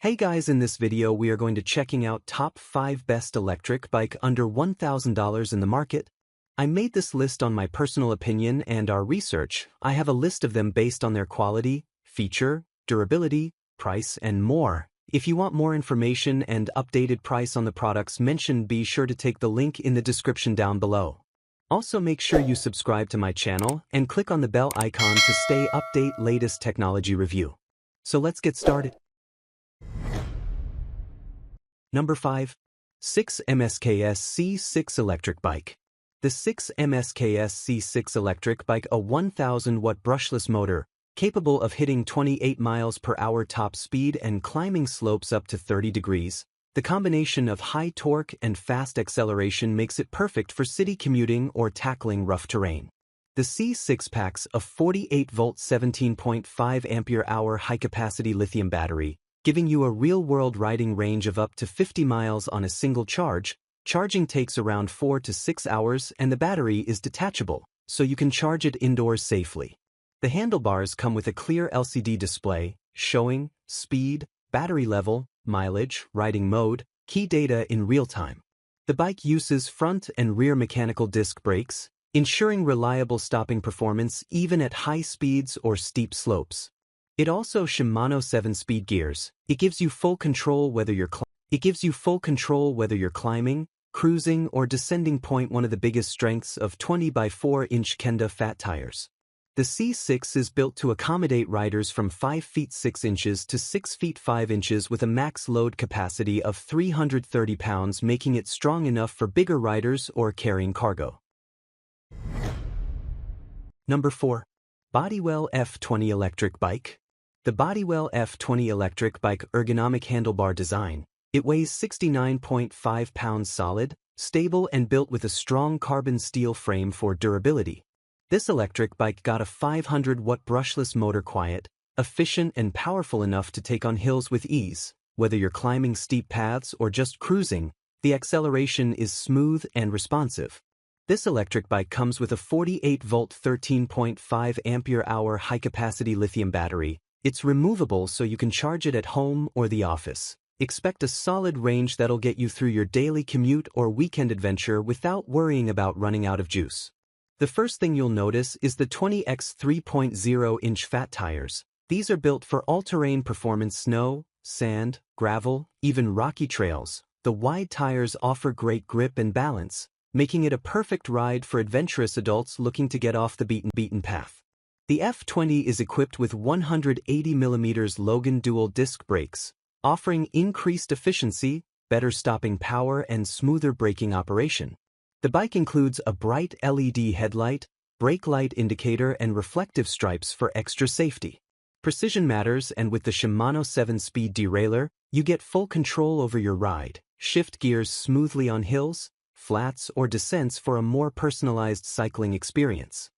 Hey guys, in this video we are going to checking out top 5 best electric bike under $1,000 in the market. I made this list on my personal opinion and our research. I have a list of them based on their quality, feature, durability, price, and more. If you want more information and updated price on the products mentioned, be sure to take the link in the description down below. Also make sure you subscribe to my channel and click on the bell icon to stay update latest technology review. So let's get started. Number 5. 6 MSKS C6 Electric Bike. The 6 MSKS C6 Electric Bike, a 1000-watt brushless motor, capable of hitting 28 miles per hour top speed and climbing slopes up to 30 degrees. The combination of high torque and fast acceleration makes it perfect for city commuting or tackling rough terrain. The C6 packs a 48-volt 17.5 ampere-hour high-capacity lithium battery, giving you a real-world riding range of up to 50 miles on a single charge. Charging takes around 4 to 6 hours and the battery is detachable, so you can charge it indoors safely. The handlebars come with a clear LCD display, showing speed, battery level, mileage, riding mode, key data in real time. The bike uses front and rear mechanical disc brakes, ensuring reliable stopping performance even at high speeds or steep slopes. It also Shimano 7-speed gears. It gives you full control whether you're climbing, cruising, or descending. One of the biggest strengths of 20 by 4-inch Kenda fat tires. The C6 is built to accommodate riders from 5 feet 6 inches to 6 feet 5 inches with a max load capacity of 330 pounds, making it strong enough for bigger riders or carrying cargo. Number 4. Bodywell F20 Electric Bike. The Bodywell F20 Electric Bike ergonomic handlebar design. It weighs 69.5 pounds solid, stable and built with a strong carbon steel frame for durability. This electric bike got a 500-watt brushless motor, quiet, efficient and powerful enough to take on hills with ease. Whether you're climbing steep paths or just cruising, the acceleration is smooth and responsive. This electric bike comes with a 48-volt 13.5 ampere-hour high-capacity lithium battery. It's removable so you can charge it at home or the office. Expect a solid range that'll get you through your daily commute or weekend adventure without worrying about running out of juice. The first thing you'll notice is the 20x 3.0-inch fat tires. These are built for all-terrain performance: snow, sand, gravel, even rocky trails. The wide tires offer great grip and balance, making it a perfect ride for adventurous adults looking to get off the beaten path. The F20 is equipped with 180mm Logan dual disc brakes, offering increased efficiency, better stopping power, and smoother braking operation. The bike includes a bright LED headlight, brake light indicator, and reflective stripes for extra safety. Precision matters, and with the Shimano 7-speed derailleur, you get full control over your ride. Shift gears smoothly on hills, flats, or descents for a more personalized cycling experience.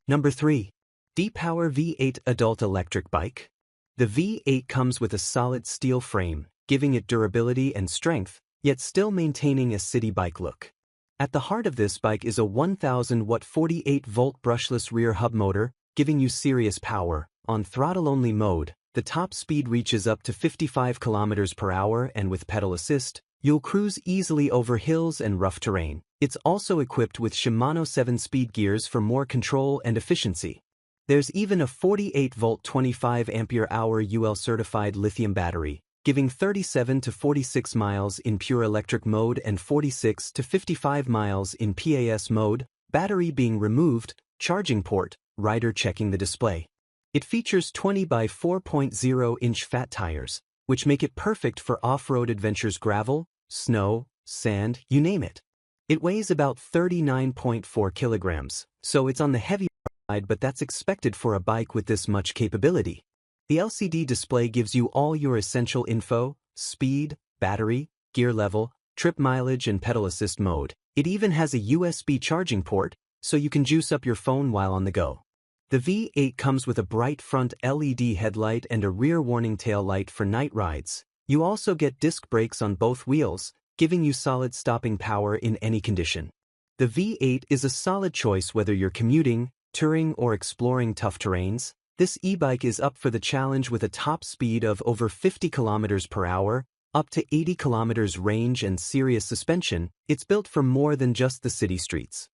Number 3. D-Power V8 Adult Electric Bike. The V8 comes with a solid steel frame, giving it durability and strength, yet still maintaining a city bike look. At the heart of this bike is a 1000-watt 48-volt brushless rear hub motor, giving you serious power. On throttle-only mode, the top speed reaches up to 55 km per hour, and with pedal assist, you'll cruise easily over hills and rough terrain. It's also equipped with Shimano 7-speed gears for more control and efficiency. There's even a 48-volt 25 ampere-hour UL-certified lithium battery, giving 37 to 46 miles in pure electric mode and 46 to 55 miles in PAS mode. Battery being removed, charging port, rider checking the display. It features 20 by 4.0-inch fat tires, which make it perfect for off-road adventures: gravel, snow, sand, you name it. It weighs about 39.4 kilograms, so it's on the heavy side, but that's expected for a bike with this much capability. The LCD display gives you all your essential info: speed, battery, gear level, trip mileage, and pedal assist mode. It even has a USB charging port, so you can juice up your phone while on the go. The V8 comes with a bright front LED headlight and a rear warning tail light for night rides. You also get disc brakes on both wheels, giving you solid stopping power in any condition. The V8 is a solid choice whether you're commuting, touring, or exploring tough terrains. This e-bike is up for the challenge with a top speed of over 50 kilometers per hour, up to 80 kilometers range and serious suspension. It's built for more than just the city streets.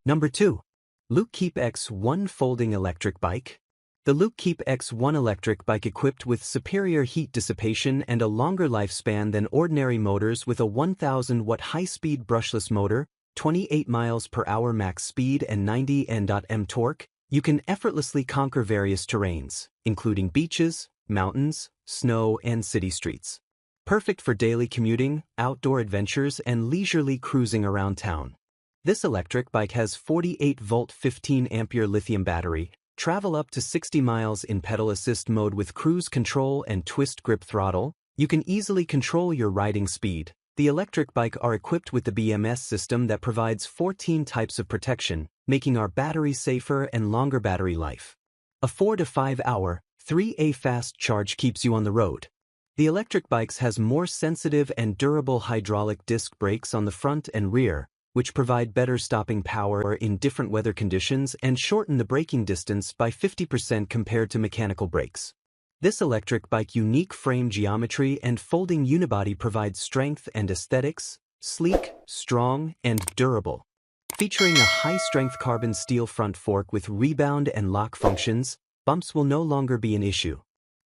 Number 2. Aliexpress X1 Folding Electric Bike. The Aliexpress X1 electric bike equipped with superior heat dissipation and a longer lifespan than ordinary motors with a 1000-watt high-speed brushless motor, 28 miles per hour max speed and 90 Nm torque, you can effortlessly conquer various terrains, including beaches, mountains, snow, and city streets. Perfect for daily commuting, outdoor adventures, and leisurely cruising around town. This electric bike has 48-volt 15-ampere lithium battery, travel up to 60 miles in pedal assist mode with cruise control and twist grip throttle. You can easily control your riding speed. The electric bike are equipped with the BMS system that provides 14 types of protection, making our battery safer and longer battery life. A 4 to 5 hour, 3A fast charge keeps you on the road. The electric bikes has more sensitive and durable hydraulic disc brakes on the front and rear, which provide better stopping power in different weather conditions and shorten the braking distance by 50% compared to mechanical brakes. This electric bike unique frame geometry and folding unibody provides strength and aesthetics, sleek, strong, and durable. Featuring a high-strength carbon steel front fork with rebound and lock functions, bumps will no longer be an issue.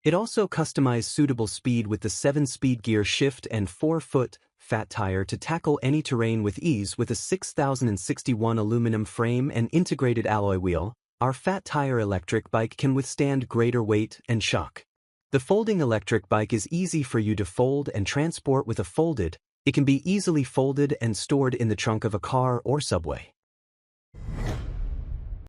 It also customized suitable speed with the 7-speed gear shift and 4-foot fat tire to tackle any terrain with ease. With a 6061 aluminum frame and integrated alloy wheel, our fat tire electric bike can withstand greater weight and shock. The folding electric bike is easy for you to fold and transport with a folded. It can be easily folded and stored in the trunk of a car or subway.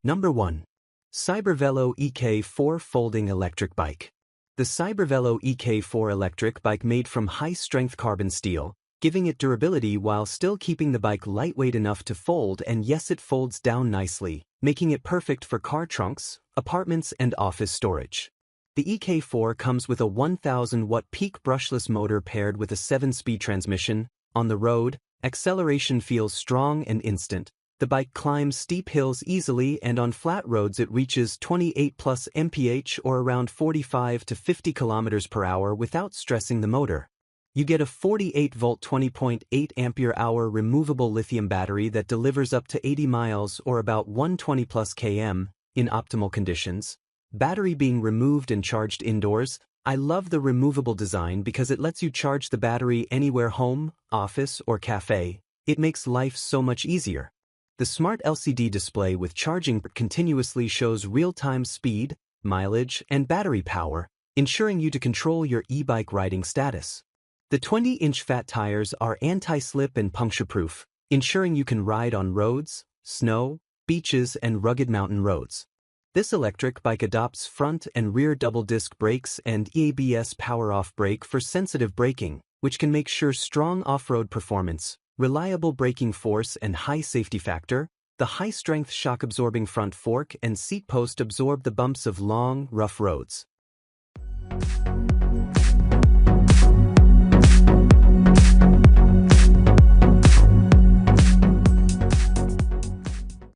Number 1. Cybervelo EK4 Folding Electric Bike. The Cybervelo EK4 electric bike made from high-strength carbon steel, giving it durability while still keeping the bike lightweight enough to fold, and yes, it folds down nicely, making it perfect for car trunks, apartments, and office storage. The EK4 comes with a 1000-watt peak brushless motor paired with a 7-speed transmission. On the road, acceleration feels strong and instant. The bike climbs steep hills easily, and on flat roads it reaches 28 plus mph or around 45 to 50 kilometers per hour without stressing the motor. You get a 48-volt 20.8 ampere-hour removable lithium battery that delivers up to 80 miles or about 120 plus km in optimal conditions. Battery being removed and charged indoors. I love the removable design because it lets you charge the battery anywhere: home, office, or cafe. It makes life so much easier. The smart LCD display with charging continuously shows real-time speed, mileage, and battery power, ensuring you to control your e-bike riding status. The 20-inch fat tires are anti-slip and puncture-proof, ensuring you can ride on roads, snow, beaches, and rugged mountain roads. This electric bike adopts front and rear double-disc brakes and ABS power-off brake for sensitive braking, which can make sure strong off-road performance, reliable braking force, and high safety factor. The high-strength shock-absorbing front fork and seat post absorb the bumps of long, rough roads.